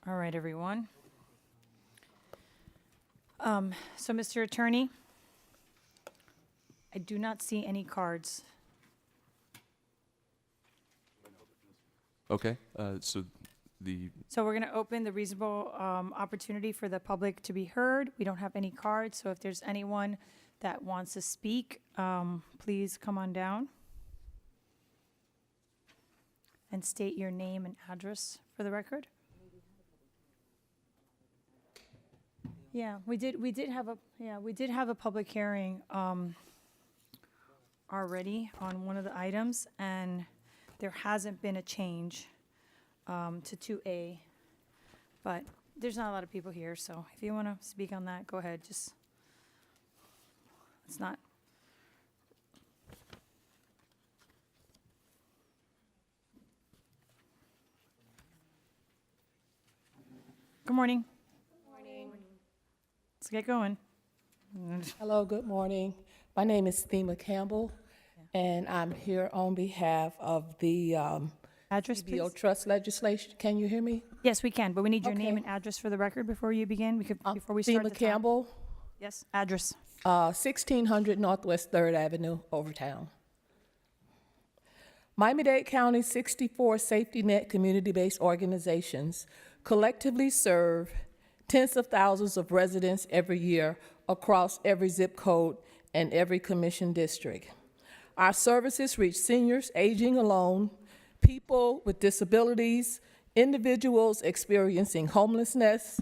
All right, everyone. So, Mr. Attorney, I do not see any cards. Okay, so the, So we're going to open the reasonable opportunity for the public to be heard. We don't have any cards, so if there's anyone that wants to speak, please come on down and state your name and address for the record. Yeah, we did have a public hearing already on one of the items, and there hasn't been a change to 2A, but there's not a lot of people here, so if you want to speak on that, go ahead. Just, it's not. Good morning. Let's get going. Hello, good morning. My name is Thema Campbell, and I'm here on behalf of the Address, please. CBO trust legislation. Can you hear me? Yes, we can, but we need your name Okay. and address for the record before you begin. Before we start Thema the time. Campbell, Yes, address. 1600 Northwest 3rd Avenue, Overtown. Miami-Dade County's 64 safety net community-based organizations collectively serve tens of thousands of residents every year across every zip code and every commission district. Our services reach seniors aging alone, people with disabilities, individuals experiencing homelessness,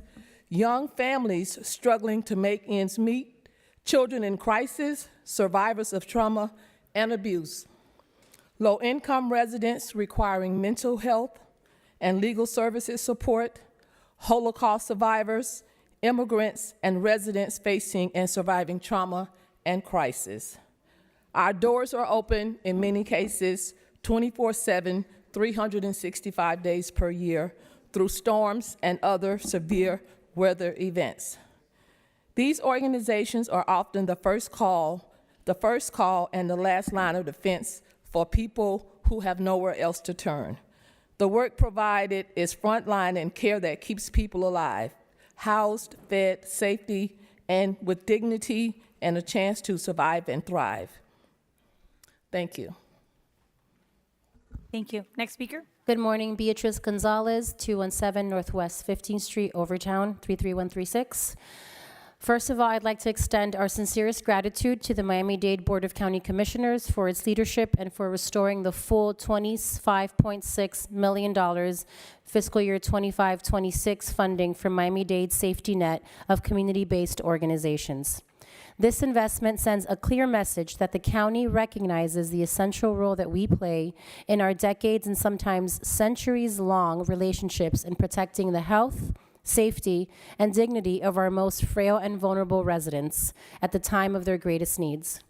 young families struggling to make ends meet, children in crisis, survivors of trauma and abuse, low-income residents requiring mental health and legal services support, Holocaust survivors, immigrants, and residents facing and surviving trauma and crisis. Our doors are open in many cases 24/7, 365 days per year through storms and other severe weather events. These organizations are often the first call and the last line of defense for people who have nowhere else to turn. The work provided is frontline and care that keeps people alive, housed, fed, safety, and with dignity and a chance to survive and thrive. Thank you. Thank you. Next speaker. Good morning, Beatrice Gonzalez, 217 Northwest 15th Street, Overtown, 33136. First of all, I'd like to extend our sincerest gratitude to the Miami-Dade Board of County Commissioners for its leadership and for restoring the full $25.6 million fiscal year 25-26 funding from Miami-Dade Safety Net of community-based organizations. This investment sends a clear message that the county recognizes the essential role that we play in our decades and sometimes centuries-long relationships in protecting the health, safety, and dignity of our most frail and vulnerable residents at the time of their greatest needs.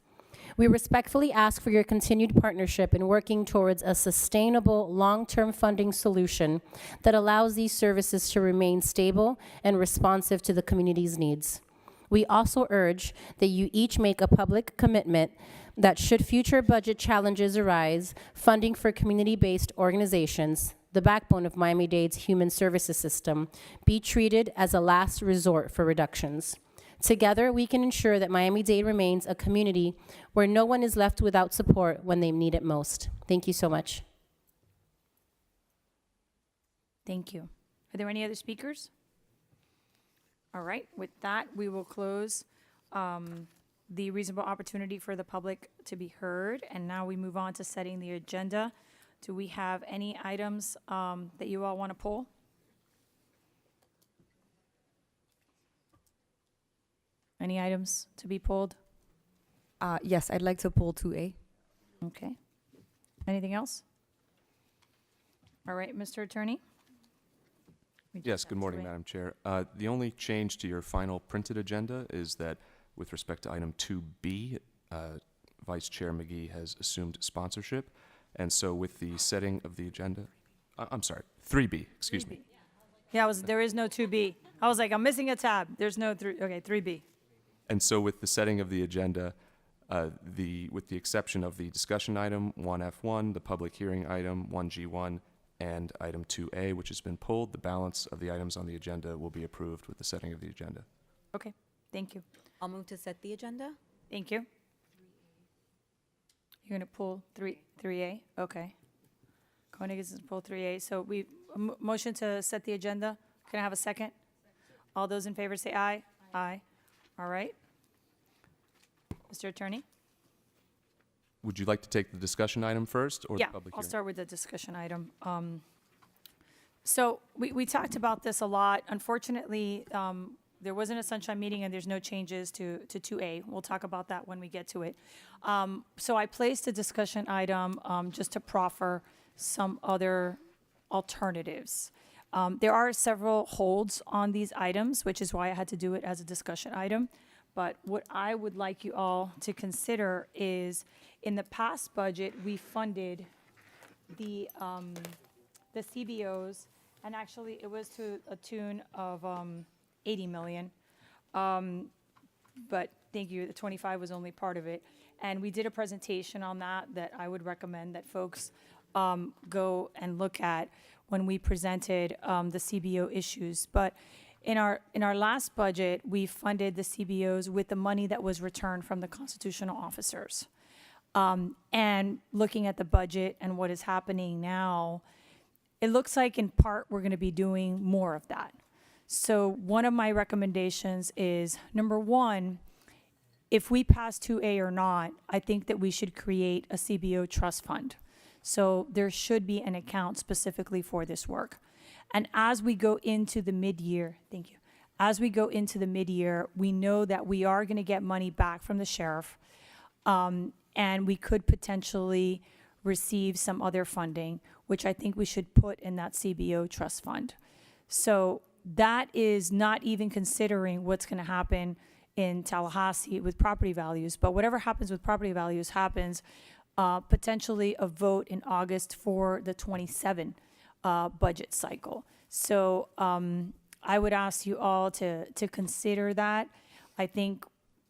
We respectfully ask for your continued partnership in working towards a sustainable, long-term funding solution that allows these services to remain stable and responsive to the community's needs. We also urge that you each make a public commitment that should future budget challenges arise, funding for community-based organizations, the backbone of Miami-Dade's human services system, be treated as a last resort for reductions. Together, we can ensure that Miami-Dade remains a community where no one is left without support when they need it most. Thank you so much. Thank you. Are there any other speakers? All right, with that, we will close the reasonable opportunity for the public to be heard, and now we move on to setting the agenda. Do we have any items that you all want to pull? Any items to be pulled? Yes, I'd like to pull 2A. Okay. Anything else? All right, Mr. Attorney? We just yes, have good morning, 2A. Madam Chair. The only change to your final printed agenda is that with respect to item 2B, Vice Chair McGee has assumed sponsorship. And so with the setting of the agenda, I'm sorry, 3B, excuse me. Yeah, there is no 2B. I was like, I'm missing a tab. There's no 3B. And so with the setting of the agenda, with the exception of the discussion item 1F1, the public hearing item 1G1, and item 2A, which has been pulled. The balance of the items on the agenda will be approved with the setting of the agenda. Okay, thank you. I'll move to set the agenda. Thank you. You're gonna pull 3A? Okay. Koenig is pull 3A. So motion to set the agenda. Can I have a second? All those in favor say aye. Aye. All right. Mr. Attorney? Would you like to take the discussion item first or Yeah, the public I'll hearing? start with the discussion item. So we talked about this a lot. Unfortunately, there wasn't a sunshine meeting and there's no changes to 2A. We'll talk about that when we get to it. So I placed a discussion item just to proffer some other alternatives. There are several holds on these items, which is why I had to do it as a discussion item. But what I would like you all to consider is, in the past budget, we funded the CBOs, and actually it was to a tune of 80 million. But thank you, the 25 was only part of it. And we did a presentation on that I would recommend that folks go and look at when we presented the CBO issues. But in our last budget, we funded the CBOs with the money that was returned from the constitutional officers. And looking at the budget and what is happening now, it looks like in part we're going to be doing more of that. So one of my recommendations is, number one, if we pass 2A or not, I think that we should create a CBO trust fund. So there should be an account specifically for this work. And as we go into the mid-year, thank you. As we go into the mid-year, we know that we are going to get money back from the sheriff, and we could potentially receive some other funding, which I think we should put in that CBO trust fund. So that is not even considering what's going to happen in Tallahassee with property values. But whatever happens with property values happens, potentially a vote in August for the 27 budget cycle. So I would ask you all to consider that. I think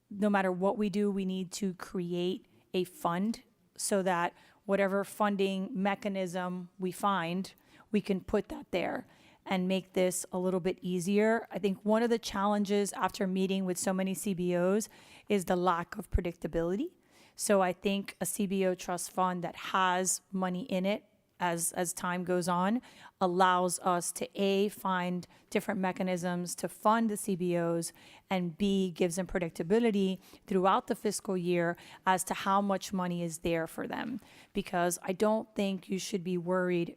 no matter what we do, we need to create a fund so that whatever funding mechanism we find, we can put that there and make this a little bit easier. I think one of the challenges after meeting with so many CBOs is the lack of predictability. So I think a CBO trust fund that has money in it as time goes on allows us to A, find different mechanisms to fund the CBOs, and B, gives them predictability throughout the fiscal year as to how much money is there for them. Because I don't think you should be worried,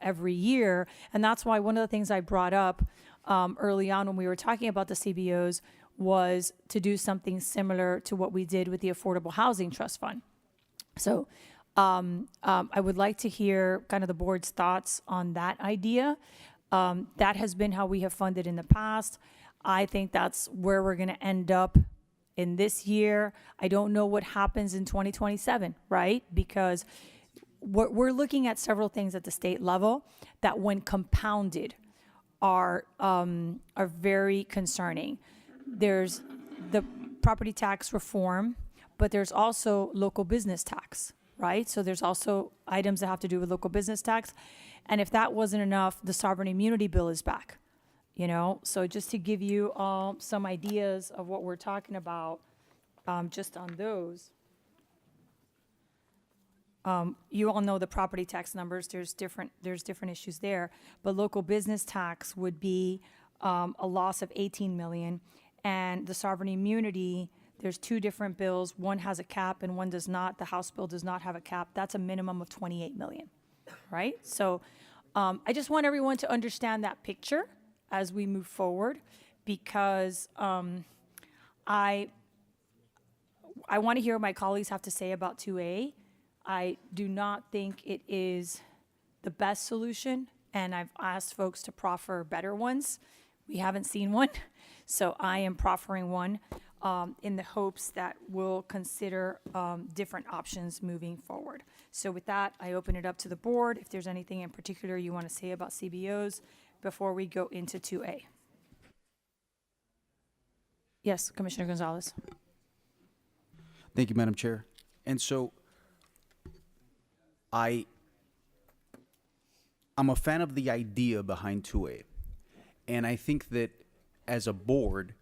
every year. And that's why one of the things I brought up early on when we were talking about the CBOs was to do something similar to what we did with the Affordable Housing Trust Fund. So I would like to hear kind of the board's thoughts on that idea. That has been how we have funded in the past. I think that's where we're going to end up in this year. I don't know what happens in 2027, right? Because we're looking at several things at the state level that, when compounded, are very concerning. There's the property tax reform, but there's also local business tax, right? So there's also items that have to do with local business tax. And if that wasn't enough, the sovereign immunity bill is back, So just to give you all some ideas of what we're talking about, just on those. You all know the property tax numbers. There's different issues there, but local business tax would be a loss of 18 million, and the sovereign immunity, there's two different bills. One has a cap and one does not. The House bill does not have a cap. That's a minimum of 28 million, right? So I just want everyone to understand that picture as we move forward, because I want to hear what my colleagues have to say about 2A. I do not think it is the best solution, and I've asked folks to proffer better ones. We haven't seen one, so I am proffering one in the hopes that we'll consider different options moving forward. So with that, I open it up to the board. If there's anything in particular you want to say about CBOs before we go into 2A. Yes, Commissioner Gonzalez. Thank you, Madam Chair. And so I I'm a fan of the idea behind 2A. And I think that as a board,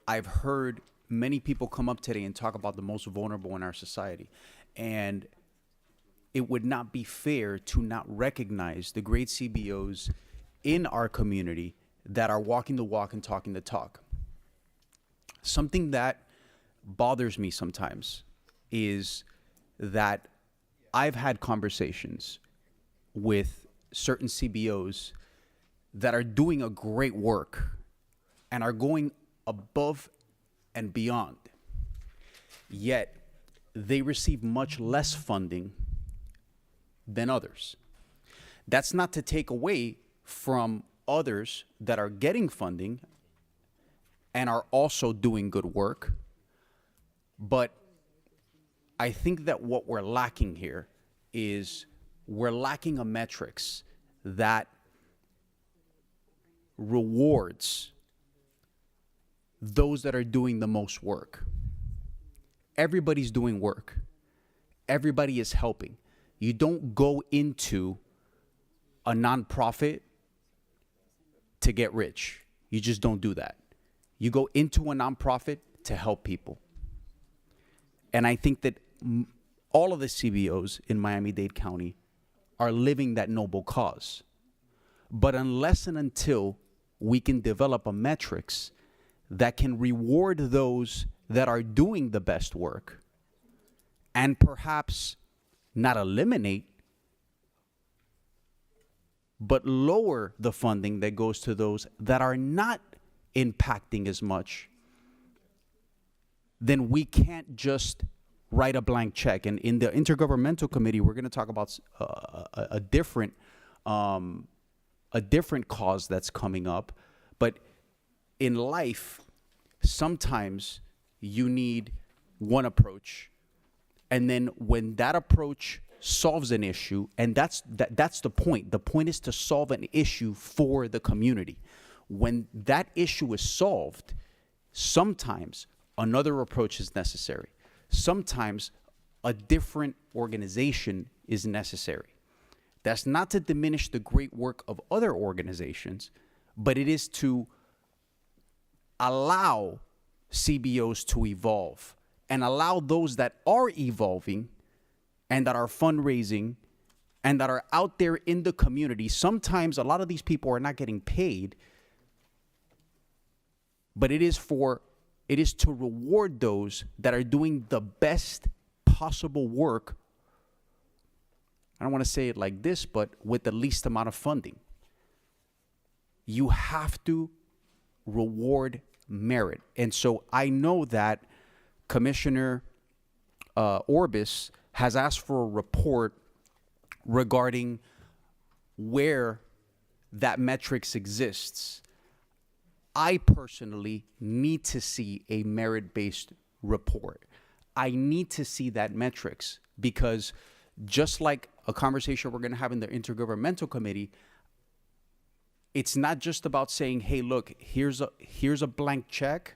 I've heard many people come up today and talk about the most vulnerable in our society. And it would not be fair to not recognize the great CBOs in our community that are walking the walk and talking the talk. Something that bothers me sometimes is that I've had conversations with certain CBOs that are doing a great work and are going above and beyond, yet they receive much less funding than others. That's not to take away from others that are getting funding and are also doing good work, but I think that what we're lacking here is we're lacking a metrics that rewards those that are doing the most work. Everybody's doing work. Everybody is helping. You don't go into a nonprofit to get rich. You just don't do that. You go into a nonprofit to help people. And I think that all of the CBOs in Miami-Dade County are living that noble cause. But unless and until we can develop a metrics that can reward those that are doing the best work and perhaps not eliminate, but lower the funding that goes to those that are not impacting as much, then we can't just write a blank check. And in the Intergovernmental Committee, we're going to talk about a different cause that's coming up. But in life, sometimes you need one approach, and then when that approach solves an issue, and that's the point. The point is to solve an issue for the community. When that issue is solved, sometimes another approach is necessary. Sometimes a different organization is necessary. That's not to diminish the great work of other organizations, but it is to allow CBOs to evolve and allow those that are evolving and that are fundraising and that are out there in the community. Sometimes a lot of these people are not getting paid, but it is to reward those that are doing the best possible work. I don't want to say it like this, but with the least amount of funding. You have to reward merit. And so I know that Commissioner Orbis has asked for a report regarding where that metrics exists. I personally need to see a merit-based report. I need to see that metrics, because just like a conversation we're going to have in the Intergovernmental Committee, it's not just about saying, hey, look, here's a blank check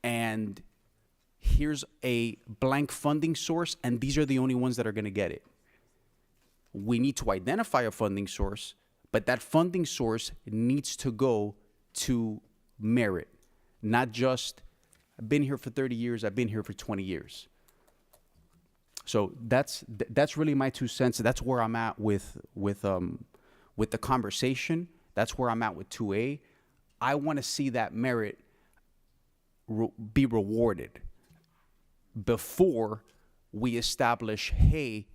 and here's a blank funding source, and these are the only ones that are going to get it. We need to identify a funding source, but that funding source needs to go to merit, not just, I've been here for 30 years, I've been here for 20 years. So that's really my 2 cents. That's where I'm at with the conversation. That's where I'm at with 2A. I want to see that merit be rewarded before we establish, hey,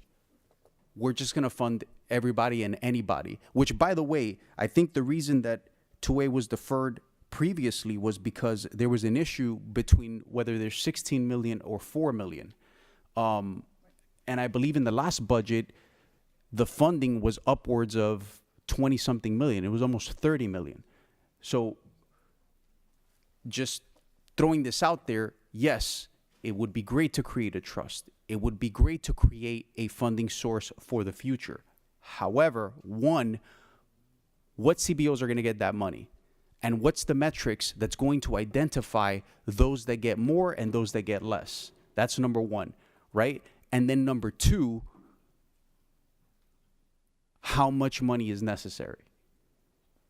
we're just going to fund everybody and anybody. Which, by the way, I think the reason that 2A was deferred previously was because there was an issue between whether there's 16 million or 4 million. And I believe in the last budget, the funding was upwards of 20-something million. It was almost 30 million. So just throwing this out there, yes, it would be great to create a trust. It would be great to create a funding source for the future. However, one, what CBOs are going to get that money? And what's the metrics that's going to identify those that get more and those that get less? That's number one, right? And then number two, how much money is necessary.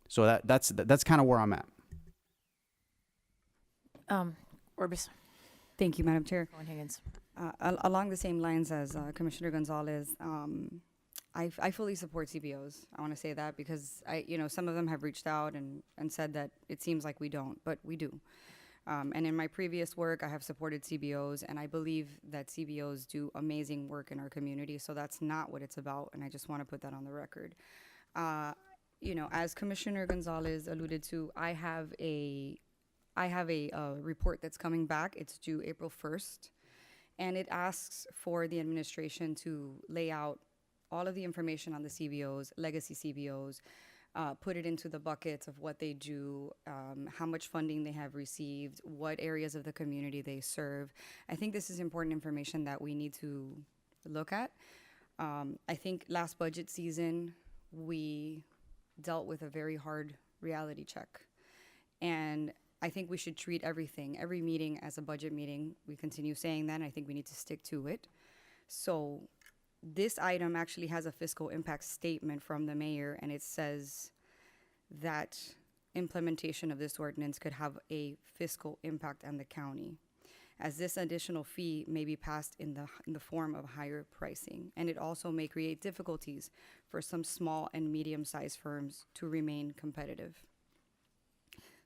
So that's kind of where I'm at. Orbis, Thank you, Madam Chair. Cohen Higgins. Along the same lines as Commissioner Gonzalez, I fully support CBOs. I want to say that because some of them have reached out and said that it seems like we don't, but we do. And in my previous work, I have supported CBOs, and I believe that CBOs do amazing work in our community. So that's not what it's about, and I just want to put that on the record. As Commissioner Gonzalez alluded to, I have a report that's coming back. It's due April 1st, and it asks for the administration to lay out all of the information on the CBOs, legacy CBOs, put it into the buckets of what they do, how much funding they have received, what areas of the community they serve. I think this is important information that we need to look at. I think last budget season, we dealt with a very hard reality check. And I think we should treat every meeting as a budget meeting. We continue saying that, and I think we need to stick to it. So this item actually has a fiscal impact statement from the mayor, and it says that implementation of this ordinance could have a fiscal impact on the county, as this additional fee may be passed in the form of higher pricing. And it also may create difficulties for some small and medium-sized firms to remain competitive.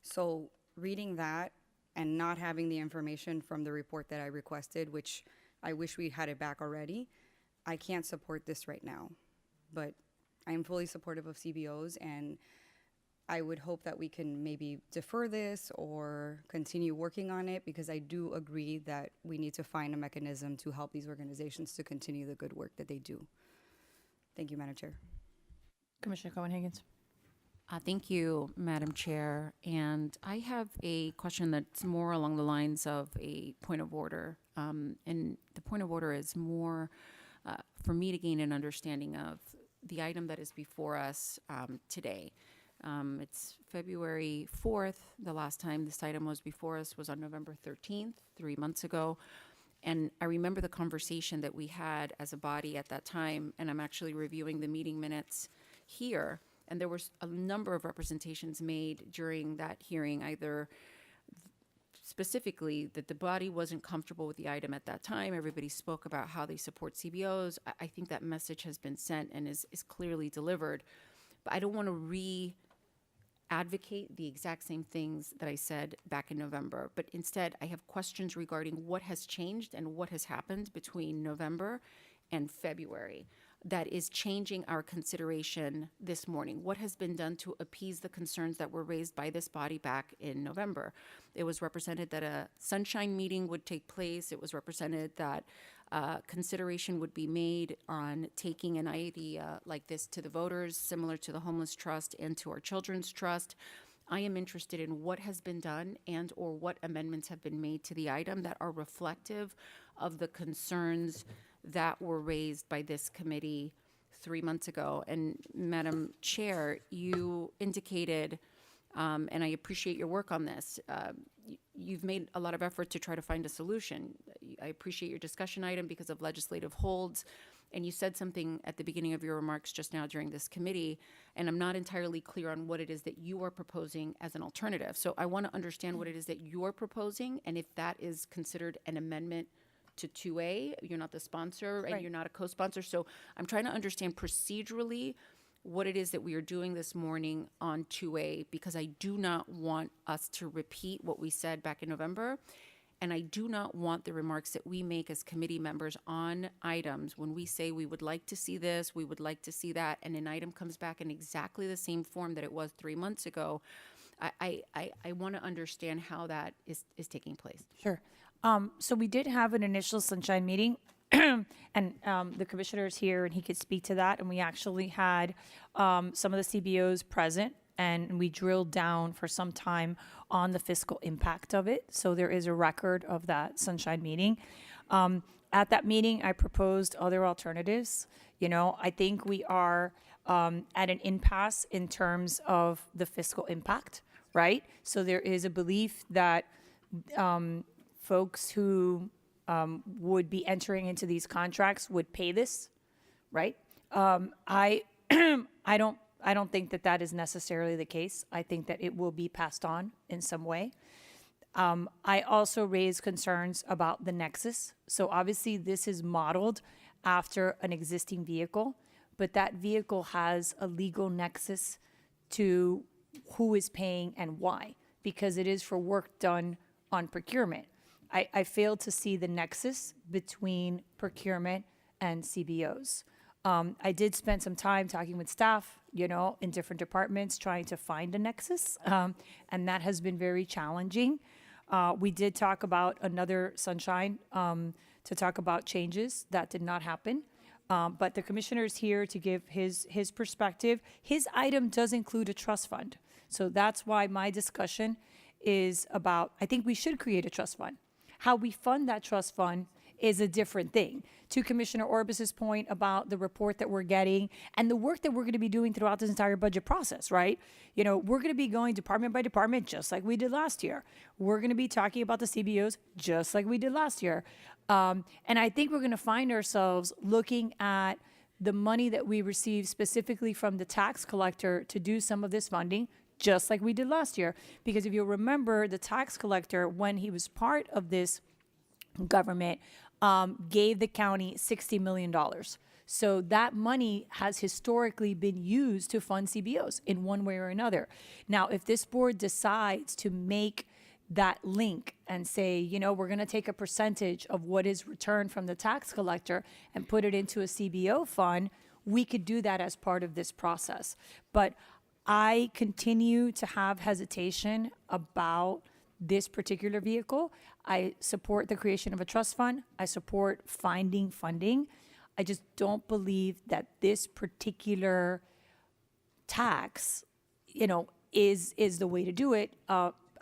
So reading that and not having the information from the report that I requested, which I wish we had it back already, I can't support this right now. But I am fully supportive of CBOs, and I would hope that we can maybe defer this or continue working on it, because I do agree that we need to find a mechanism to help these organizations to continue the good work that they do. Thank you, Madam Chair. Commissioner Cohen Higgins. Thank you, Madam Chair. And I have a question that's more along the lines of a point of order. And the point of order is more for me to gain an understanding of the item that is before us today. It's February 4th. The last time this item was before us was on November 13th, 3 months ago. And I remember the conversation that we had as a body at that time, and I'm actually reviewing the meeting minutes here. And there was a number of representations made during that hearing, either specifically that the body wasn't comfortable with the item at that time. Everybody spoke about how they support CBOs. I think that message has been sent and is clearly delivered. But I don't want to advocate the exact same things that I said back in November, but instead I have questions regarding what has changed and what has happened between November and February that is changing our consideration this morning. What has been done to appease the concerns that were raised by this body back in November? It was represented that a sunshine meeting would take place. It was represented that consideration would be made on taking an idea like this to the voters, similar to the Homeless Trust and to our Children's Trust. I am interested in what has been done and or what amendments have been made to the item that are reflective of the concerns that were raised by this committee 3 months ago. And Madam Chair, you indicated, and I appreciate your work on this, you've made a lot of effort to try to find a solution. I appreciate your discussion item because of legislative holds. And you said something at the beginning of your remarks just now during this committee, and I'm not entirely clear on what it is that you are proposing as an alternative. So I want to understand what it is that you're proposing, and if that is considered an amendment to 2A. You're not the sponsor, and you're not a co-sponsor. So I'm trying to understand procedurally what it is that we are doing this morning on 2A, because I do not want us to repeat what we said back in November. And I do not want the remarks that we make as committee members on items when we say we would like to see this, we would like to see that, and an item comes back in exactly the same form that it was 3 months ago. I want to understand how that is taking place. Sure. So we did have an initial sunshine meeting, and the commissioner is here, and he could speak to that. And we actually had some of the CBOs present, and we drilled down for some time on the fiscal impact of it. So there is a record of that sunshine meeting. At that meeting, I proposed other alternatives. I think we are at an impasse in terms of the fiscal impact, right? So there is a belief that folks who would be entering into these contracts would pay this, right? I I don't think that that is necessarily the case. I think that it will be passed on in some way. I also raised concerns about the nexus. So obviously this is modeled after an existing vehicle, but that vehicle has a legal nexus to who is paying and why, because it is for work done on procurement. I failed to see the nexus between procurement and CBOs. I did spend some time talking with staff, in different departments, trying to find a nexus, and that has been very challenging. We did talk about another sunshine to talk about changes. That did not happen. But the commissioner is here to give his perspective. His item does include a trust fund. So that's why my discussion is about, I think we should create a trust fund. How we fund that trust fund is a different thing. To Commissioner Orbis's point about the report that we're getting and the work that we're going to be doing throughout this entire budget process, right? We're going to be going department by department, just like we did last year. We're going to be talking about the CBOs, just like we did last year. And I think we're going to find ourselves looking at the money that we receive specifically from the tax collector to do some of this funding, just like we did last year. Because if you'll remember, the tax collector, when he was part of this government, gave the county $60 million. So that money has historically been used to fund CBOs in one way or another. Now, if this board decides to make that link and say, we're going to take a percentage of what is returned from the tax collector and put it into a CBO fund, we could do that as part of this process. But I continue to have hesitation about this particular vehicle. I support the creation of a trust fund. I support finding funding. I just don't believe that this particular tax, is the way to do it.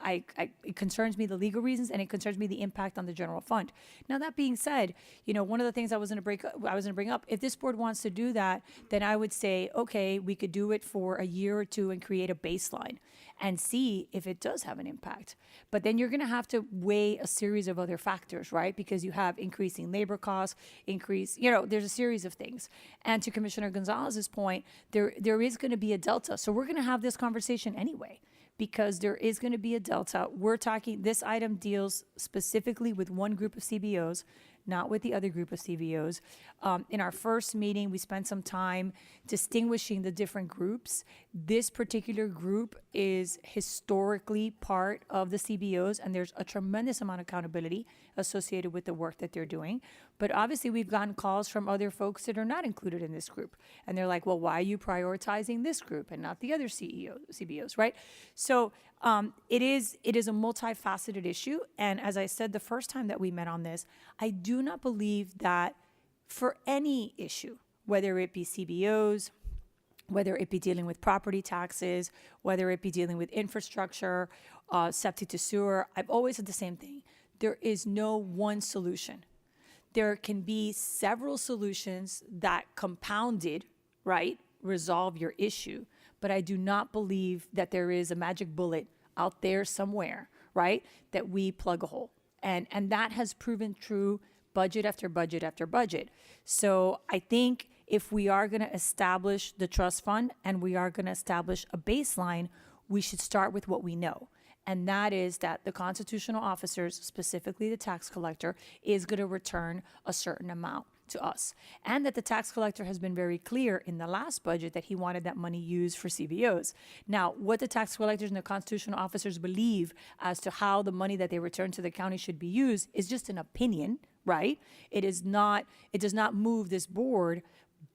It concerns me the legal reasons, and it concerns me the impact on the general fund. Now, that being said, one of the things I was going to bring up, if this board wants to do that, then I would say, okay, we could do it for a year or two and create a baseline and see if it does have an impact. But then you're going to have to weigh a series of other factors, right? Because you have increasing labor costs, there's a series of things. And to Commissioner Gonzalez's point, there is going to be a delta. So we're going to have this conversation anyway, because there is going to be a delta. This item deals specifically with one group of CBOs, not with the other group of CBOs. In our first meeting, we spent some time distinguishing the different groups. This particular group is historically part of the CBOs, and there's a tremendous amount of accountability associated with the work that they're doing. But obviously, we've gotten calls from other folks that are not included in this group. And they're like, well, why are you prioritizing this group and not the other CBOs, right? So it is a multifaceted issue. And as I said the first time that we met on this, I do not believe that for any issue, whether it be CBOs, whether it be dealing with property taxes, whether it be dealing with infrastructure, septic to sewer, I've always said the same thing. There is no one solution. There can be several solutions that compounded, right, resolve your issue. But I do not believe that there is a magic bullet out there somewhere, right, that we plug a hole. And that has proven true budget after budget after budget. So I think if we are going to establish the trust fund and we are going to establish a baseline, we should start with what we know. And that is that the constitutional officers, specifically the tax collector, is going to return a certain amount to us. And that the tax collector has been very clear in the last budget that he wanted that money used for CBOs. Now, what the tax collectors and the constitutional officers believe as to how the money that they return to the county should be used is just an opinion, right? It does not move this board,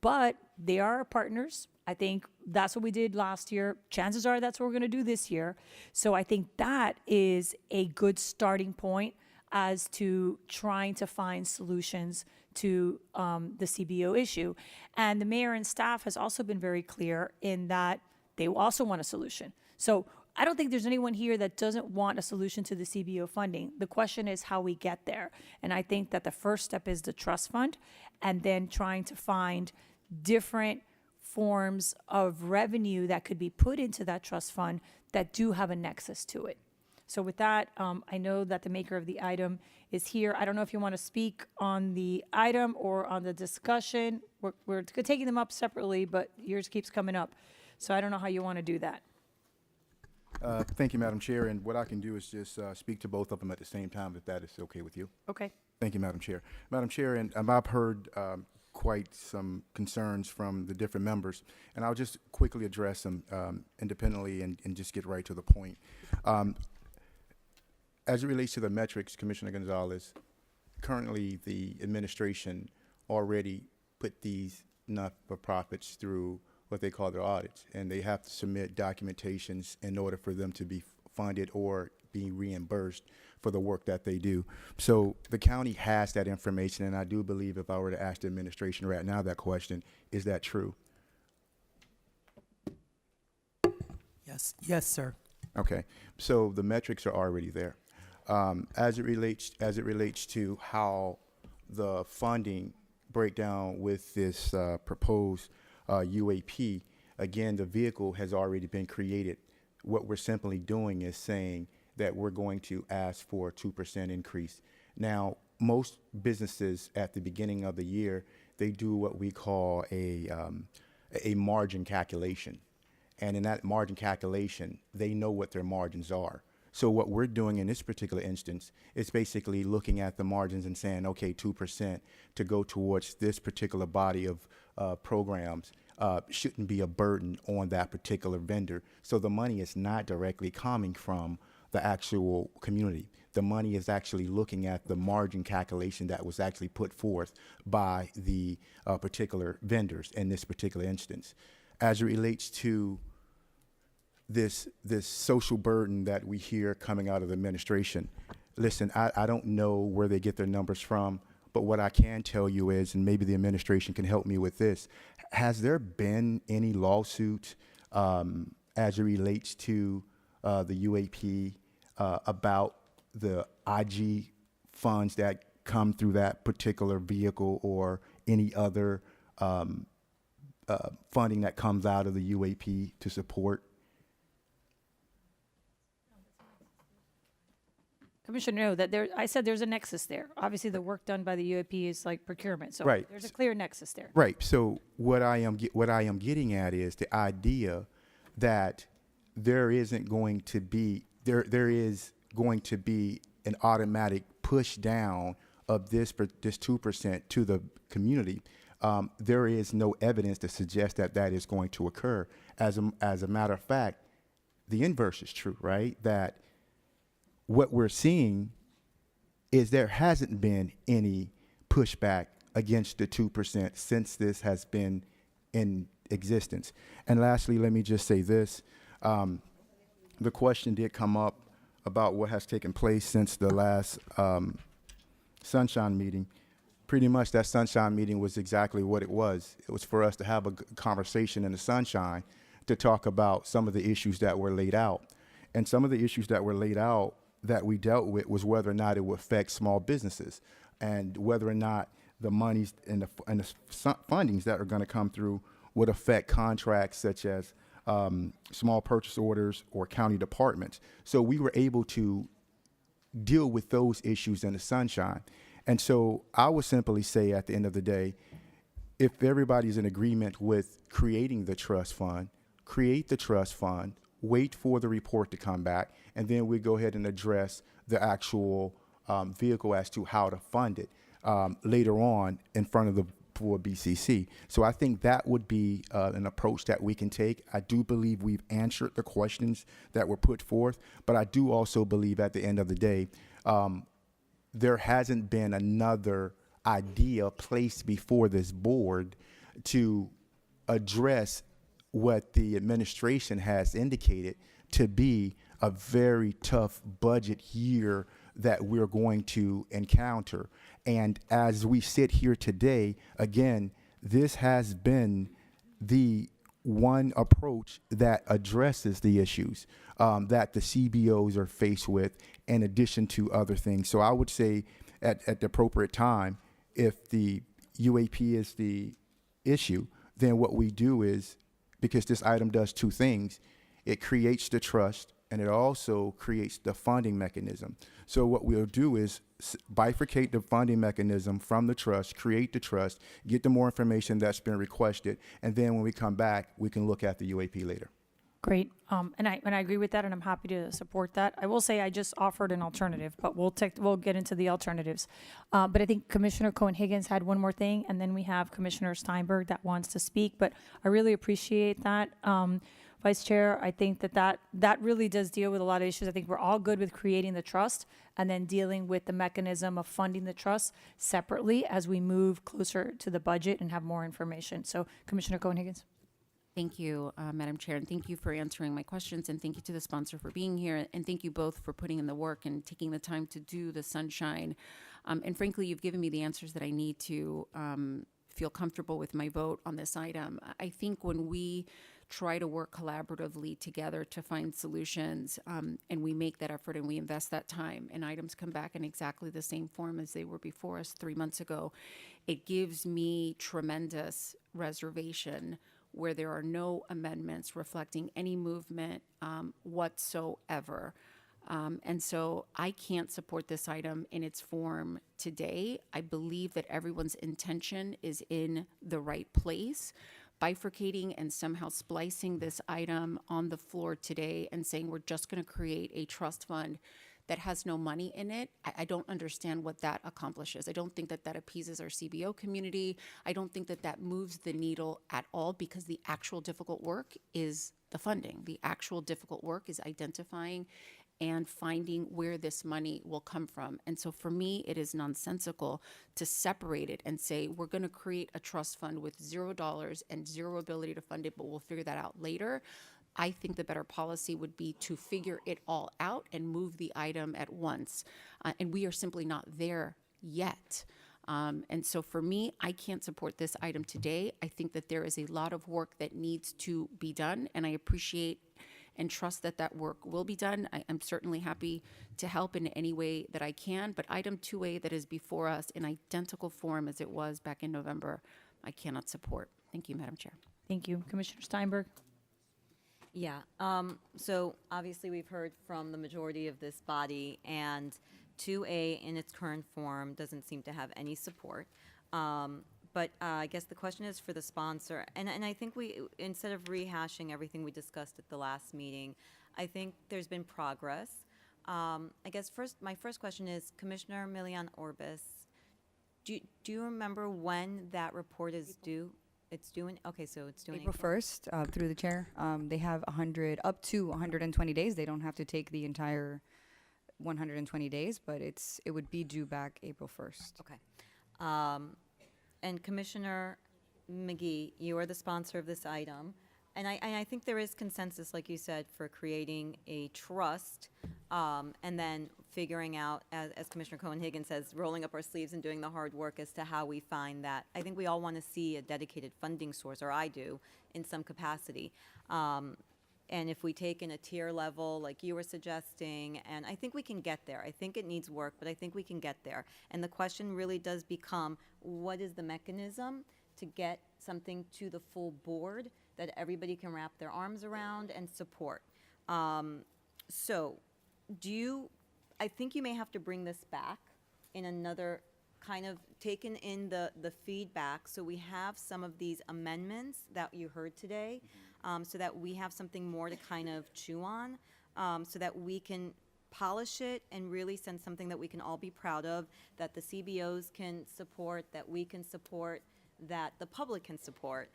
but they are our partners. I think that's what we did last year. Chances are that's what we're going to do this year. So I think that is a good starting point as to trying to find solutions to the CBO issue. And the mayor and staff has also been very clear in that they also want a solution. So I don't think there's anyone here that doesn't want a solution to the CBO funding. The question is how we get there. And I think that the first step is the trust fund, and then trying to find different forms of revenue that could be put into that trust fund that do have a nexus to it. So with that, I know that the maker of the item is here. I don't know if you want to speak on the item or on the discussion. We're taking them up separately, but yours keeps coming up. So I don't know how you want to do that. Thank you, Madam Chair, and what I can do is just speak to both of them at the same time, if that is okay with you. Okay. Thank you, Madam Chair. Madam Chair, and I've heard quite some concerns from the different members, and I'll just quickly address them independently and just get right to the point. As it relates to the metrics, Commissioner Gonzalez, currently the administration already put these not-for-profits through what they call their audits, and they have to submit documentations in order for them to be funded or be reimbursed for the work that they do. So the county has that information, and I do believe if I were to ask the administration right now that question, is that true? Yes, sir. Okay, so the metrics are already there. As it relates to how the funding breakdown with this proposed UAP, again, the vehicle has already been created. What we're simply doing is saying that we're going to ask for a 2% increase. Now, most businesses at the beginning of the year, they do what we call a margin calculation. And in that margin calculation, they know what their margins are. So what we're doing in this particular instance is basically looking at the margins and saying, okay, 2% to go towards this particular body of programs shouldn't be a burden on that particular vendor. So the money is not directly coming from the actual community. The money is actually looking at the margin calculation that was actually put forth by the particular vendors in this particular instance. As it relates to this social burden that we hear coming out of the administration, listen, I don't know where they get their numbers from, but what I can tell you is, and maybe the administration can help me with this, has there been any lawsuits as it relates to the UAP about the IG funds that come through that particular vehicle or any other funding that comes out of the UAP to support? Commissioner, no, that I said there's a nexus there. Obviously, the work done by the UAP is like procurement, so Right. there's a clear nexus there. Right. So what I am getting at is the idea that there isn't going to be there is going to be an automatic push down of this 2% to the community. There is no evidence to suggest that that is going to occur. As a matter of fact, the inverse is true, right? That what we're seeing is there hasn't been any pushback against the 2% since this has been in existence. And lastly, let me just say this. The question did come up about what has taken place since the last Sunshine meeting. Pretty much that Sunshine meeting was exactly what it was. It was for us to have a conversation in the sunshine to talk about some of the issues that were laid out. And some of the issues that were laid out that we dealt with was whether or not it would affect small businesses and whether or not the monies and the fundings that are going to come through would affect contracts such as small purchase orders or county departments. So we were able to deal with those issues in the sunshine. And so I would simply say at the end of the day, if everybody's in agreement with creating the trust fund, create the trust fund, wait for the report to come back, and then we go ahead and address the actual vehicle as to how to fund it later on in front of the board BCC. So I think that would be an approach that we can take. I do believe we've answered the questions that were put forth, but I do also believe at the end of the day, there hasn't been another idea placed before this board to address what the administration has indicated to be a very tough budget year that we're going to encounter. And as we sit here today, again, this has been the one approach that addresses the issues that the CBOs are faced with, in addition to other things. So I would say at the appropriate time, if the UAP is the issue, then what we do is, because this item does two things, it creates the trust and it also creates the funding mechanism. So what we'll do is bifurcate the funding mechanism from the trust, create the trust, get the more information that's been requested, and then when we come back, we can look at the UAP later. Great. And I agree with that, and I'm happy to support that. I will say I just offered an alternative, but we'll get into the alternatives. But I think Commissioner Cohen-Higgins had one more thing, and then we have Commissioner Steinberg that wants to speak. But I really appreciate that, Vice Chair. I think that really does deal with a lot of issues. I think we're all good with creating the trust and then dealing with the mechanism of funding the trust separately as we move closer to the budget and have more information. So, Commissioner Cohen-Higgins. Thank you, Madam Chair, and thank you for answering my questions, and thank you to the sponsor for being here, and thank you both for putting in the work and taking the time to do the sunshine. And frankly, you've given me the answers that I need to feel comfortable with my vote on this item. I think when we try to work collaboratively together to find solutions, and we make that effort and we invest that time, and items come back in exactly the same form as they were before us 3 months ago, it gives me tremendous reservation where there are no amendments reflecting any movement whatsoever. And so I can't support this item in its form today. I believe that everyone's intention is in the right place. Bifurcating and somehow splicing this item on the floor today and saying we're just going to create a trust fund that has no money in it, I don't understand what that accomplishes. I don't think that that appeases our CBO community. I don't think that that moves the needle at all, because the actual difficult work is the funding. The actual difficult work is identifying and finding where this money will come from. And so for me, it is nonsensical to separate it and say, we're going to create a trust fund with $0 and zero ability to fund it, but we'll figure that out later. I think the better policy would be to figure it all out and move the item at once. And we are simply not there yet. And so for me, I can't support this item today. I think that there is a lot of work that needs to be done, and I appreciate and trust that that work will be done. I'm certainly happy to help in any way that I can, but item 2A that is before us in identical form as it was back in November, I cannot support. Thank you, Madam Chair. Thank you. Commissioner Steinberg. Yeah, so obviously we've heard from the majority of this body, and 2A in its current form doesn't seem to have any support. But I guess the question is for the sponsor, and I think we, instead of rehashing everything we discussed at the last meeting, I think there's been progress. I guess my first question is, Commissioner Milian Orbis, do you remember when that report is due? It's due in, okay, so it's due in April 1st, through the chair. They have up to 120 days. They don't have to take the entire 120 days, but it would be due back April 1st. Okay. And Commissioner McGee, you are the sponsor of this item. And I think there is consensus, like you said, for creating a trust, and then figuring out, as Commissioner Cohen-Higgins says, rolling up our sleeves and doing the hard work as to how we find that. I think we all want to see a dedicated funding source, or I do, in some capacity. And if we take in a tier level, like you were suggesting, and I think we can get there. I think it needs work, but I think we can get there. And the question really does become, what is the mechanism to get something to the full board that everybody can wrap their arms around and support? So I think you may have to bring this back in another kind of taken in the feedback, so we have some of these amendments that you heard today, so that we have something more to kind of chew on, so that we can polish it and really send something that we can all be proud of, that the CBOs can support, that we can support, that the public can support.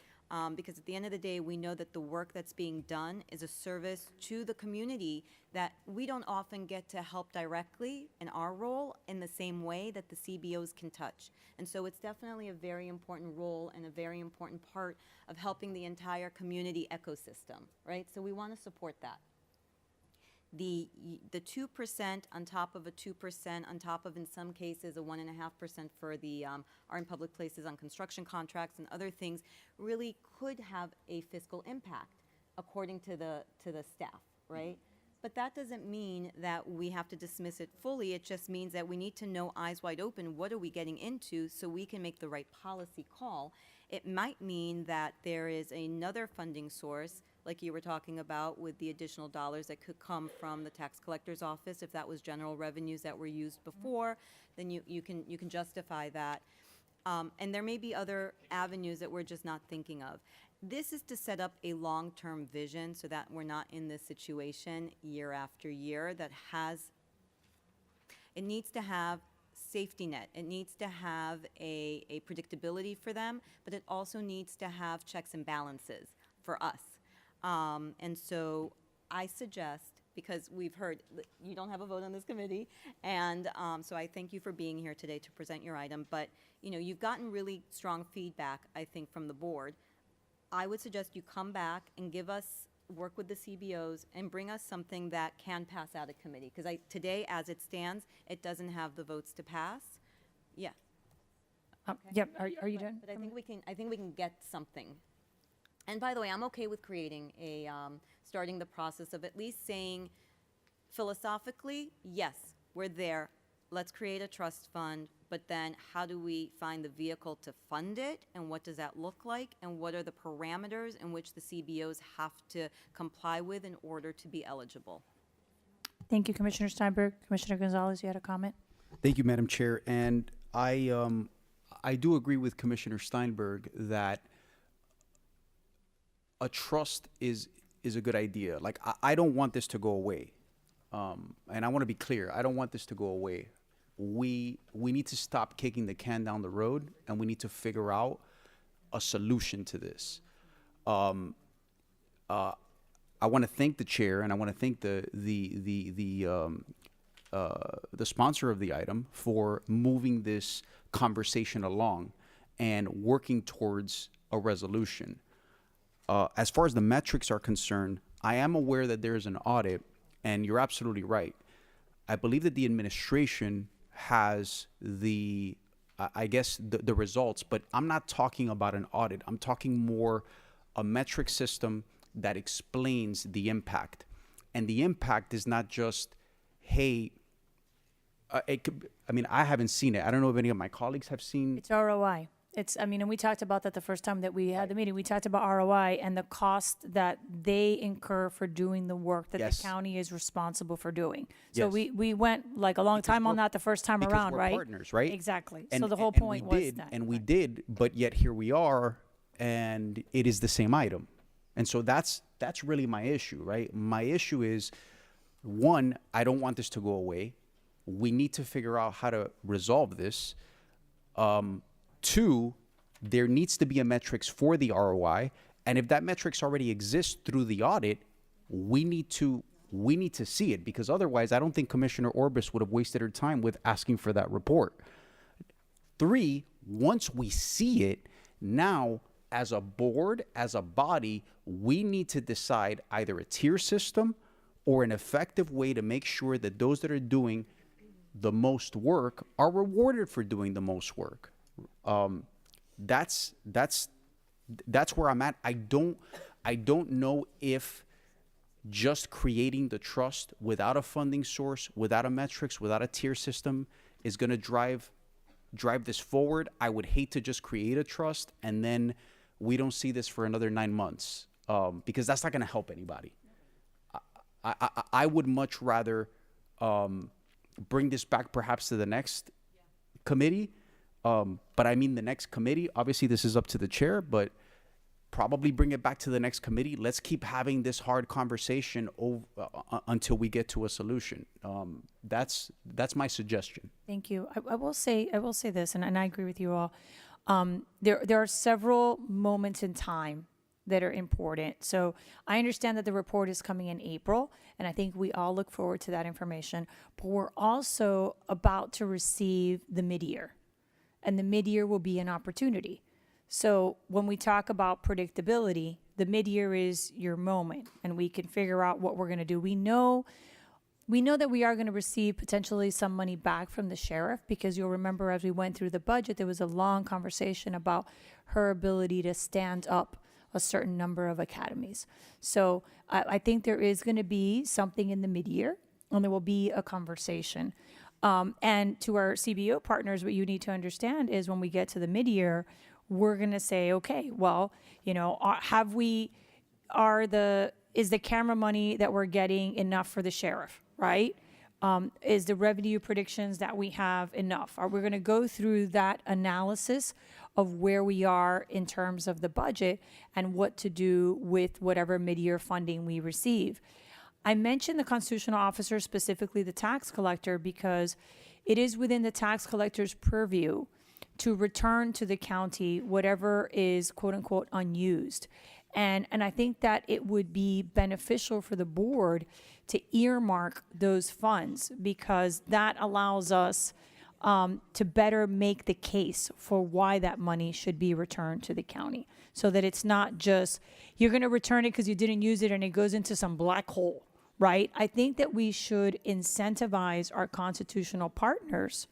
Because at the end of the day, we know that the work that's being done is a service to the community that we don't often get to help directly in our role in the same way that the CBOs can touch. And so it's definitely a very important role and a very important part of helping the entire community ecosystem, right? So we want to support that. The 2% on top of a 2%, on top of, in some cases, a 1.5% for the are in public places on construction contracts and other things, really could have a fiscal impact, according to the staff, right? But that doesn't mean that we have to dismiss it fully. It just means that we need to know, eyes wide open, what are we getting into, so we can make the right policy call. It might mean that there is another funding source like you were talking about, with the additional dollars that could come from the tax collector's office. If that was general revenues that were used before, then you can justify that. And there may be other avenues that we're just not thinking of. This is to set up a long-term vision so that we're not in this situation year after year it needs to have safety net. It needs to have a predictability for them, but it also needs to have checks and balances for us. And so I suggest, because we've heard you don't have a vote on this committee, and so I thank you for being here today to present your item, but you've gotten really strong feedback, I think, from the board. I would suggest you come back and work with the CBOs and bring us something that can pass out of committee. Because today, as it stands, it doesn't have the votes to pass. Yeah. Yep, are you done? But I think we can get something. And by the way, I'm okay with creating starting the process of at least saying, philosophically, yes, we're there. Let's create a trust fund, but then how do we find the vehicle to fund it, and what does that look like, and what are the parameters in which the CBOs have to comply with in order to be eligible? Thank you, Commissioner Steinberg. Commissioner Gonzalez, you had a comment? Thank you, Madam Chair. And I do agree with Commissioner Steinberg that a trust is a good idea. Like, I don't want this to go away. And I want to be clear, I don't want this to go away. We need to stop kicking the can down the road, and we need to figure out a solution to this. I want to thank the chair, and I want to thank the sponsor of the item for moving this conversation along and working towards a resolution. As far as the metrics are concerned, I am aware that there is an audit, and you're absolutely right. I believe that the administration has the results, but I'm not talking about an audit. I'm talking more a metric system that explains the impact. And the impact is not just, hey, I haven't seen it. I don't know if any of my colleagues have seen. It's ROI. And we talked about that the first time that we had the meeting. We talked about ROI and the cost that they incur for doing the work that Yes. the county is responsible for doing. So Yes. we went like a long time on that the first time Because around, we're right? partners, right? Exactly. And- So the whole and point we was did, that. and we did, but yet here we are, and it is the same item. And so that's really my issue, right? My issue is, one, I don't want this to go away. We need to figure out how to resolve this. Two, there needs to be a metrics for the ROI, and if that metrics already exists through the audit, we need to see it, because otherwise I don't think Commissioner Orbis would have wasted her time with asking for that report. Three, once we see it, now as a board, as a body, we need to decide either a tier system or an effective way to make sure that those that are doing the most work are rewarded for doing the most work. That's where I'm at. I don't know if just creating the trust without a funding source, without a metrics, without a tier system is going to drive this forward. I would hate to just create a trust and then we don't see this for another 9 months, because that's not going to help anybody. I would much rather bring this back perhaps to the next committee. But I mean the next committee, obviously this is up to the chair, but probably bring it back to the next committee. Let's keep having this hard conversation until we get to a solution. That's my suggestion. Thank you. I will say this, and I agree with you all. There are several moments in time that are important. So I understand that the report is coming in April, and I think we all look forward to that information. But we're also about to receive the mid-year, and the mid-year will be an opportunity. So when we talk about predictability, the mid-year is your moment, and we can figure out what we're going to do. We know that we are going to receive potentially some money back from the sheriff, because you'll remember as we went through the budget, there was a long conversation about her ability to stand up a certain number of academies. So I think there is going to be something in the mid-year, and there will be a conversation. And to our CBO partners, what you need to understand is when we get to the mid-year, we're going to say, okay, well, is the camera money that we're getting enough for the sheriff, right? Is the revenue predictions that we have enough? Are we going to go through that analysis of where we are in terms of the budget and what to do with whatever mid-year funding we receive? I mentioned the constitutional officer, specifically the tax collector, because it is within the tax collector's purview to return to the county whatever is quote unquote unused. And I think that it would be beneficial for the board to earmark those funds, because that allows us to better make the case for why that money should be returned to the county. So that it's not just, you're gonna return it because you didn't use it and it goes into some black hole, right? I think that we should incentivize our constitutional partners,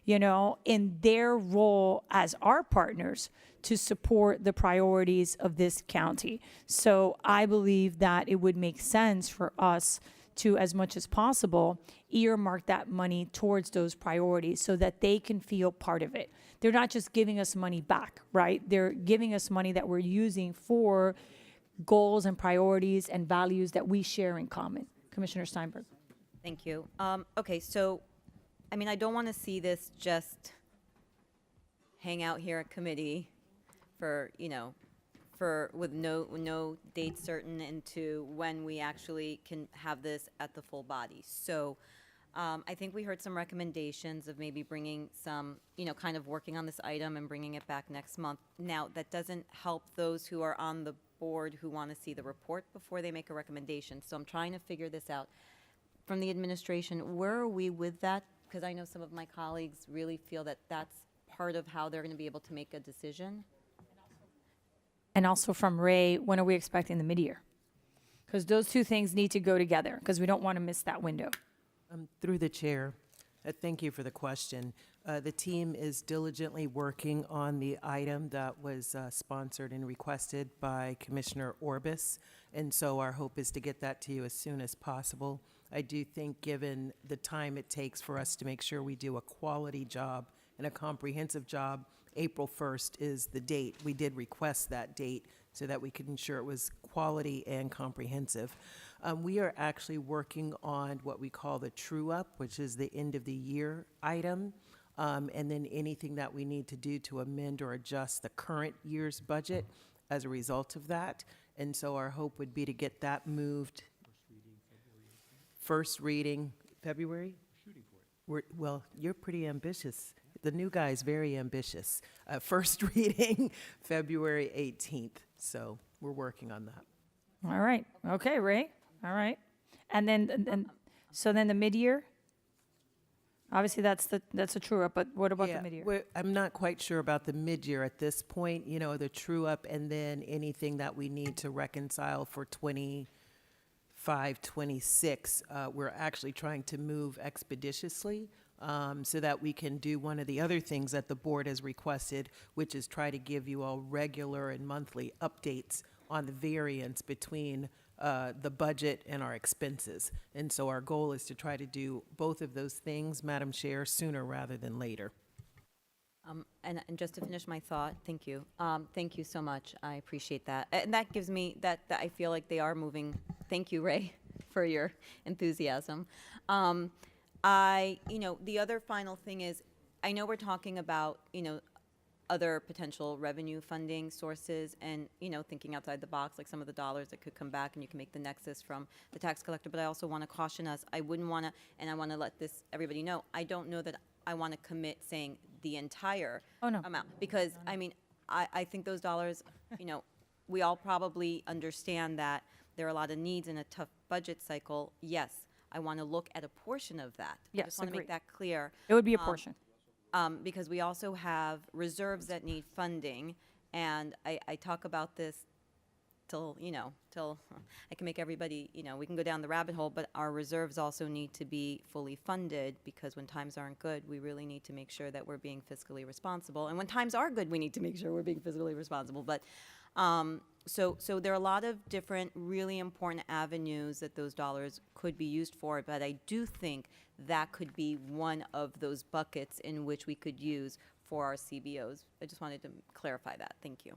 you know, in their role as our partners to support the priorities of this county. So I believe that it would make sense for us to, as much as possible, earmark that money towards those priorities so that they can feel part of it. They're not just giving us money back, right? They're giving us money that we're using for goals and priorities and values that we share in common. Commissioner Steinberg. Thank you. Okay, so, I mean, I don't want to see this just hang out here at committee for, you know, with no date certain into when we actually can have this at the full body. So I think we heard some recommendations of maybe bringing some, you know, kind of working on this item and bringing it back next month. Now, that doesn't help those who are on the board who want to see the report before they make a recommendation. So I'm trying to figure this out. From the administration, where are we with that? Because I know some of my colleagues really feel that that's part of how they're going to be able to make a decision. And also from Ray, when are we expecting the mid-year? Because those two things need to go together, because we don't want to miss that window. Through the chair, thank you for the question. The team is diligently working on the item that was sponsored and requested by Commissioner Orbis, and so our hope is to get that to you as soon as possible. I do think, given the time it takes for us to make sure we do a quality job and a comprehensive job, April 1st is the date. We did request that date so that we could ensure it was quality and comprehensive. We are actually working on what we call the true-up, which is the end-of-the-year item, and then anything that we need to do to amend or adjust the current year's budget as a result of that. And so our hope would be to get that moved. First reading, February? Shooting for it. Well, you're pretty ambitious. The new guy is very ambitious. First reading, February 18th. So we're working on that. All right. Okay, Ray. All right. And then the mid-year? Obviously, that's a true-up, but what about the mid-year? I'm not quite sure about the mid-year at this point, you know, the true-up and then anything that we need to reconcile for 25, 26. We're actually trying to move expeditiously so that we can do one of the other things that the board has requested, which is try to give you all regular and monthly updates on the variance between the budget and our expenses. And so our goal is to try to do both of those things, Madam Chair, sooner rather than later. And just to finish my thought, thank you. Thank you so much. I appreciate that. And that gives me that I feel like they are moving. Thank you, Ray, for your enthusiasm. You know, the other final thing is, I know we're talking about, you know, other potential revenue funding sources and, you know, thinking outside the box, like some of the dollars that could come back and you can make the nexus from the tax collector. But I also want to caution us, I wouldn't want to, and I want to let everybody know, I don't know that I want to commit saying the entire amount. Because, I mean, I think those dollars, you know, we all probably understand that there are a lot of needs in a tough budget cycle. Yes, I want to look at a portion of that. Yes, I just want to make that clear. It would be a portion. Because we also have reserves that need funding, and I talk about this till I can make everybody, you know, we can go down the rabbit hole, but our reserves also need to be fully funded, because when times aren't good, we really need to make sure that we're being fiscally responsible. And when times are good, we need to make sure we're being fiscally responsible. But so there are a lot of different really important avenues that those dollars could be used for, but I do think that could be one of those buckets in which we could use for our CBOs. I just wanted to clarify that. Thank you.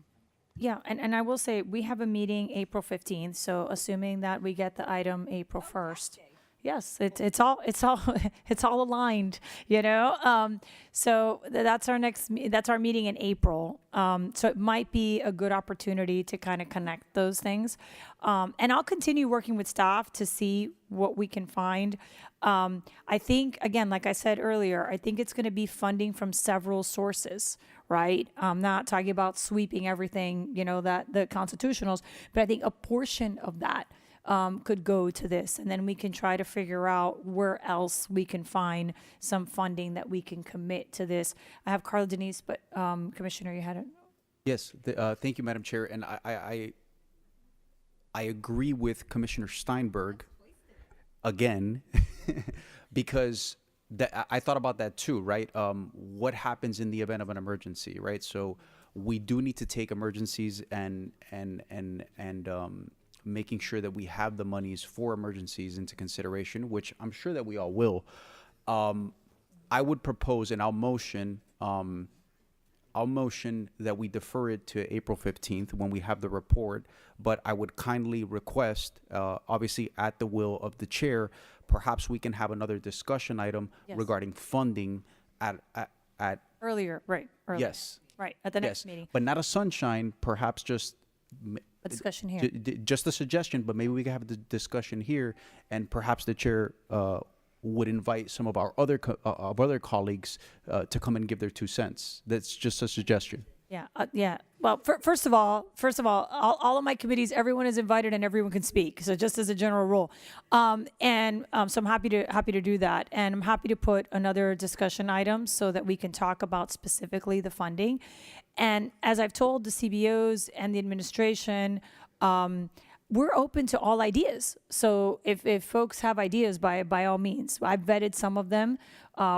Yeah, and I will say, we have a meeting April 15th, so assuming that we get the item April 1st. Yes, it's all, it's all aligned, you know? So that's our that's our meeting in April. So it might be a good opportunity to kind of connect those things. And I'll continue working with staff to see what we can find. I think, again, like I said earlier, I think it's going to be funding from several sources, right? I'm not talking about sweeping everything, you know, that the constitutionals, but I think a portion of that could go to this, and then we can try to figure out where else we can find some funding that we can commit to this. I have Carla Denise, but Commissioner, you had it. Yes, thank you, Madam Chair, and I agree with Commissioner Steinberg again, because I thought about that too, right? What happens in the event of an emergency, right? So we do need to take emergencies and making sure that we have the monies for emergencies into consideration, which I'm sure that we all will. I would propose, and I'll motion that we defer it to April 15th when we have the report, but I would kindly request, obviously at the will of the chair, perhaps we can have another discussion item Yes. regarding funding at Earlier, right, earlier. yes. Right, at the next Yes, meeting, but not a sunshine, perhaps just a discussion here. just a suggestion, but maybe we can have the discussion here, and perhaps the chair would invite some of our other colleagues to come and give their 2 cents. That's just a suggestion. Yeah, yeah. Well, first of all, all of my committees, everyone is invited and everyone can speak. So just as a general rule, so I'm happy to do that, and I'm happy to put another discussion item so that we can talk about specifically the funding. And as I've told the CBOs and the administration, we're open to all ideas. So if folks have ideas, by all means, I've vetted some of them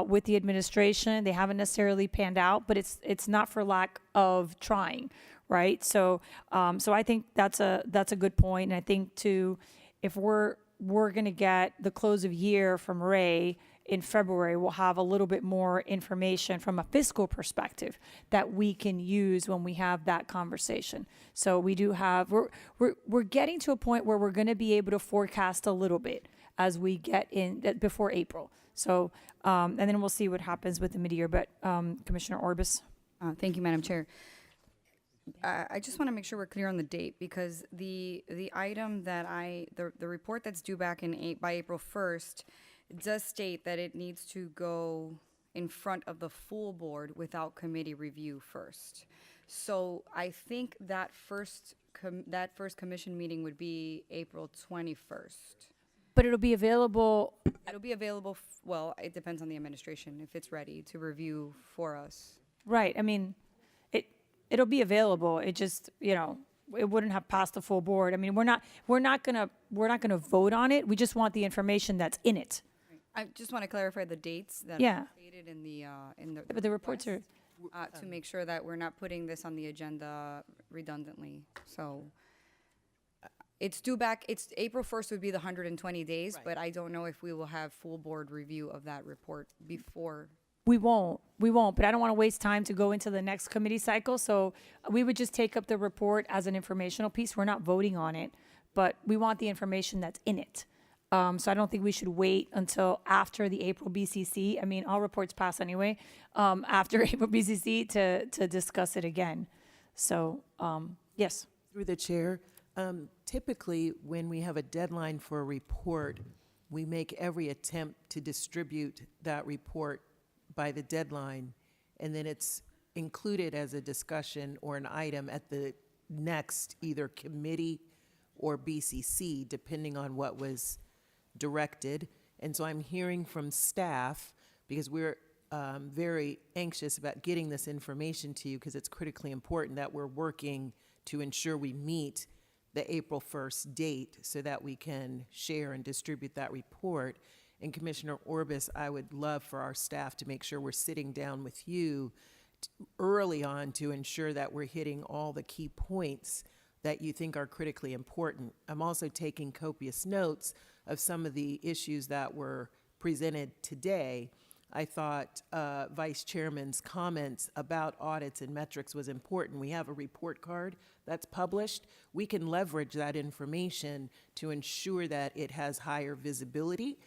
with the administration. They haven't necessarily panned out, but it's not for lack of trying, right? So I think that's a good point. And I think too, if we're going to get the close of year from Ray in February, we'll have a little bit more information from a fiscal perspective that we can use when we have that conversation. So we do have, we're getting to a point where we're going to be able to forecast a little bit as we get in before April. So, and then we'll see what happens with the mid-year. But Commissioner Orbis. Thank you, Madam Chair. I just want to make sure we're clear on the date, because the item that the report that's due back by April 1st does state that it needs to go in front of the full board without committee review first. So I think that first commission meeting would be April 21st. But it'll be available. It'll be available, well, it depends on the administration, if it's ready to review for us. Right. I mean, it'll be available. It just, you know, it wouldn't have passed the full board. I mean, we're not gonna vote on it. We just want the information that's in it. I just want to clarify the dates that Yeah. are stated in the But the reports are. to make sure that we're not putting this on the agenda redundantly. So it's due back, April 1st would be the 120 days, but I don't know if we will have full board review of that report before. We won't, but I don't want to waste time to go into the next committee cycle. So we would just take up the report as an informational piece. We're not voting on it, but we want the information that's in it. So I don't think we should wait until after the April BCC. I mean, all reports pass anyway, after April BCC to discuss it again. So, yes. Through the chair, typically when we have a deadline for a report, we make every attempt to distribute that report by the deadline, and then it's included as a discussion or an item at the next either committee or BCC, depending on what was directed. And so I'm hearing from staff, because we're very anxious about getting this information to you, because it's critically important that we're working to ensure we meet the April 1st date so that we can share and distribute that report. And Commissioner Orbis, I would love for our staff to make sure we're sitting down with you early on to ensure that we're hitting all the key points that you think are critically important. I'm also taking copious notes of some of the issues that were presented today, I thought Vice Chairman's comments about audits and metrics was important. We have a report card that's published. We can leverage that information to ensure that it has higher visibility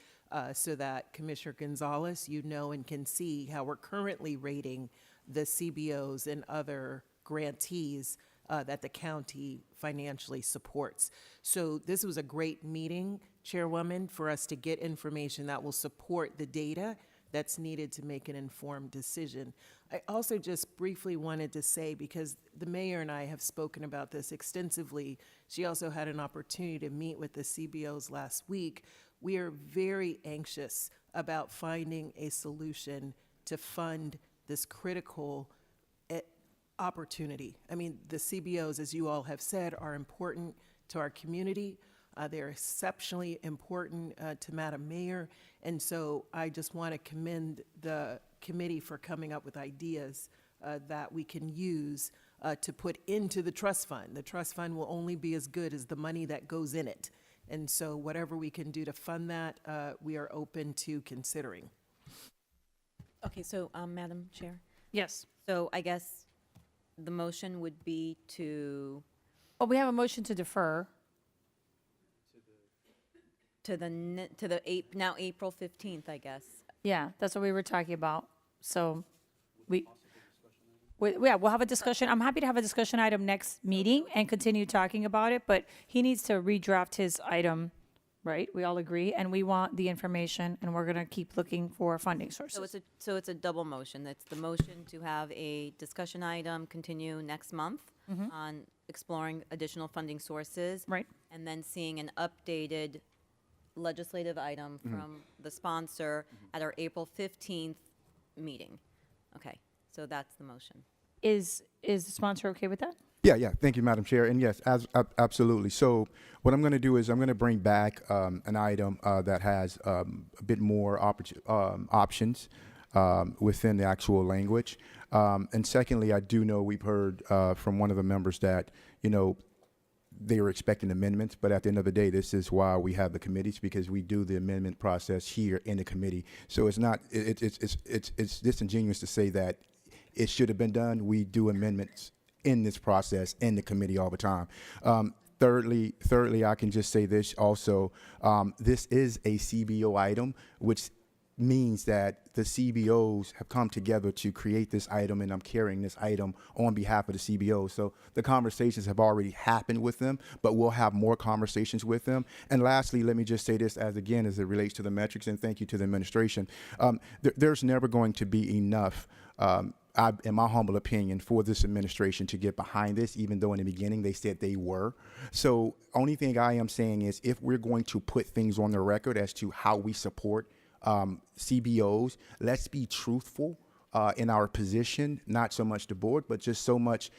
so that Commissioner Gonzalez, you know, and can see how we're currently rating the CBOs and other grantees that the county financially supports. So this was a great meeting, Chairwoman, for us to get information that will support the data that's needed to make an informed decision. I also just briefly wanted to say, because the mayor and I have spoken about this extensively, she also had an opportunity to meet with the CBOs last week. We are very anxious about finding a solution to fund this critical opportunity. I mean, the CBOs, as you all have said, are important to our community. They're exceptionally important to Madam Mayor. And so I just want to commend the committee for coming up with ideas that we can use to put into the trust fund. The trust fund will only be as good as the money that goes in it. And so whatever we can do to fund that, we are open to considering. Okay, so, Madam Chair, Yes. so I guess the motion would be to, Oh, we have a motion to defer. now April 15th, I guess. Yeah, that's what we were talking about. So yeah, we'll have a discussion. I'm happy to have a discussion item next meeting and continue talking about it, but he needs to redraft his item, right? We all agree, and we want the information, and we're gonna keep looking for funding sources. So it's a double motion. That's the motion to have a discussion item continue next month on exploring additional funding sources. Right. And then seeing an updated legislative item from the sponsor at our April 15th meeting. Okay, so that's the motion. Is the sponsor okay with that? Yeah. Thank you, Madam Chair. And yes, absolutely. So what I'm going to do is I'm going to bring back an item that has a bit more options within the actual language. And secondly, I do know we've heard from one of the members that, you know, they were expecting amendments, but at the end of the day, this is why we have the committees, because we do the amendment process here in the committee. So it's not, it's disingenuous to say that it should have been done. We do amendments in this process in the committee all the time. Thirdly, I can just say this also. This is a CBO item, which means that the CBOs have come together to create this item, and I'm carrying this item on behalf of the CBOs. So the conversations have already happened with them, but we'll have more conversations with them. And lastly, let me just say this as it relates to the metrics, and thank you to the administration. There's never going to be enough, in my humble opinion, for this administration to get behind this, even though in the beginning they said they were. So only thing I am saying is, if we're going to put things on the record as to how we support CBOs, let's be truthful in our position, not so much the board, but just so much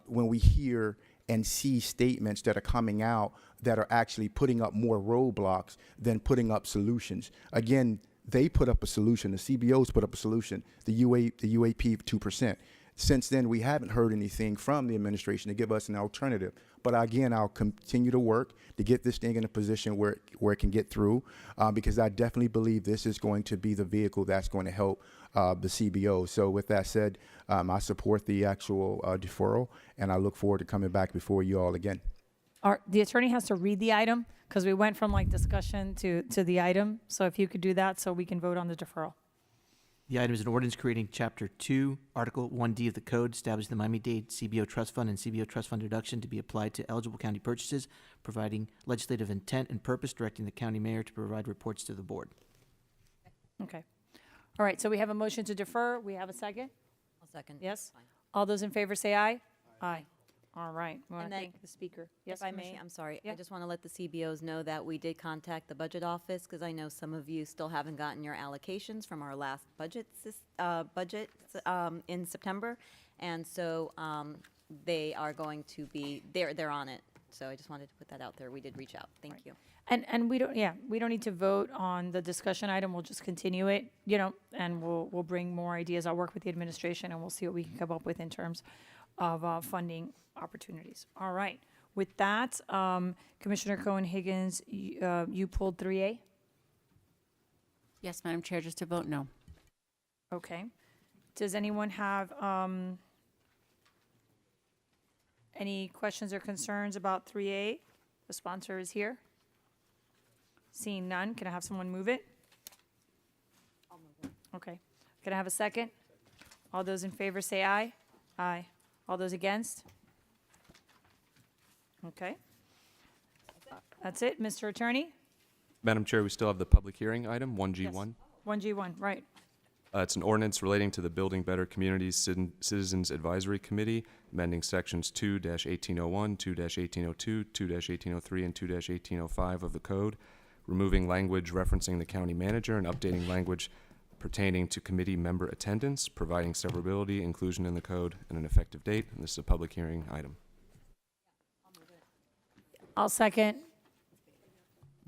when we hear and see statements that are coming out that are actually putting up more roadblocks than putting up solutions. Again, they put up a solution. The CBOs put up a solution, the UAP 2%. Since then, we haven't heard anything from the administration to give us an alternative. But again, I'll continue to work to get this thing in a position where it can get through, because I definitely believe this is going to be the vehicle that's going to help the CBO. So with that said, I support the actual deferral, and I look forward to coming back before you all again. The attorney has to read the item, because we went from like discussion to the item. So if you could do that so we can vote on the deferral. The item is an ordinance creating Chapter 2, Article 1D of the Code, establishing the Miami-Dade CBO Trust Fund and CBO Trust Fund deduction to be applied to eligible county purchases, providing legislative intent and purpose, directing the county mayor to provide reports to the board. Okay. All right, so we have a motion to defer. We have a second? I'll second. Yes? Fine. All those in favor say aye? Aye. All right. We want And to then, thank the speaker. Yes, If I may, Commissioner? I'm sorry. Yeah. I just want to let the CBOs know that we did contact the budget office, because I know some of you still haven't gotten your allocations from our last budget in September. And so they are going to be, they're on it. So I just wanted to put that out there. We did reach out. Thank you. And we don't need to vote on the discussion item. We'll just continue it, and we'll bring more ideas. I'll work with the administration, and we'll see what we can come up with in terms of funding opportunities. All right. With that, Commissioner Cohen-Higgins, you pulled 3A? Yes, Madam Chair, just to vote no. Okay. Does anyone have any questions or concerns about 3A? The sponsor is here. Seeing none, can I have someone move it? I'll move it. Okay. Can I have a second? All those in favor say aye. Aye. All those against? Okay. That's it, Mr. Attorney? Madam Chair, we still have the public hearing item, 1G1. 1G1, right. It's an ordinance relating to the Building Better Communities Citizens Advisory Committee, amending sections 2-1801, 2-1802, 2-1803, and 2-1805 of the code, removing language referencing the county manager and updating language pertaining to committee member attendance, providing severability, inclusion in the code, and an effective date. And this is a public hearing item. I'll second.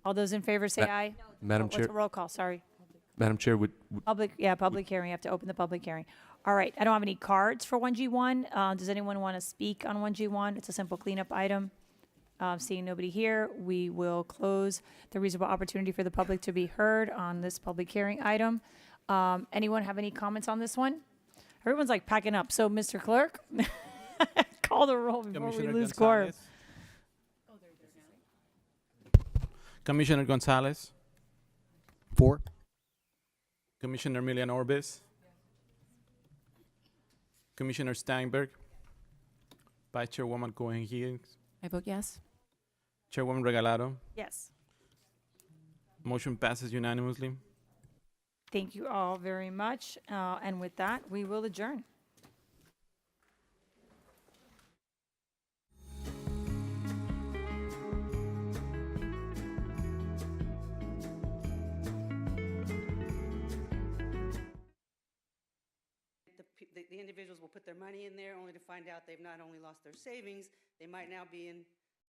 All those in favor say Ma- aye. Madam What's Chair, a roll call? Sorry. Madam Chair, Public hearing. You have to open the public hearing. All right. I don't have any cards for 1G1. Does anyone want to speak on 1G1? It's a simple cleanup item. Seeing nobody here, we will close the reasonable opportunity for the public to be heard on this public hearing item. Anyone have any comments on this one? Everyone's like packing up. So, Mr. Clerk, call the roll before we lose quorum. Commissioner Gonzalez, For? Commissioner Milian Orbis, Commissioner Steinberg, Vice Chairwoman Cohen Higgins, I vote yes. Chairwoman Regalado. Yes. Motion passes unanimously. Thank you all very much. And with that, we will adjourn. The individuals will put their money in there only to find out they've not only lost their savings, they might now be in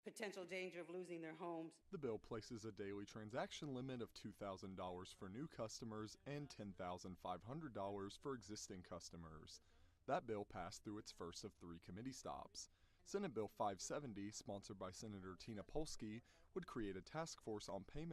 potential danger of losing their homes. The bill places a daily transaction limit of $2,000 for new customers and $10,500 for existing customers. That bill passed through its first of 3 committee stops. Senate Bill 570, sponsored by Senator Tina Polsky, would create a task force on payment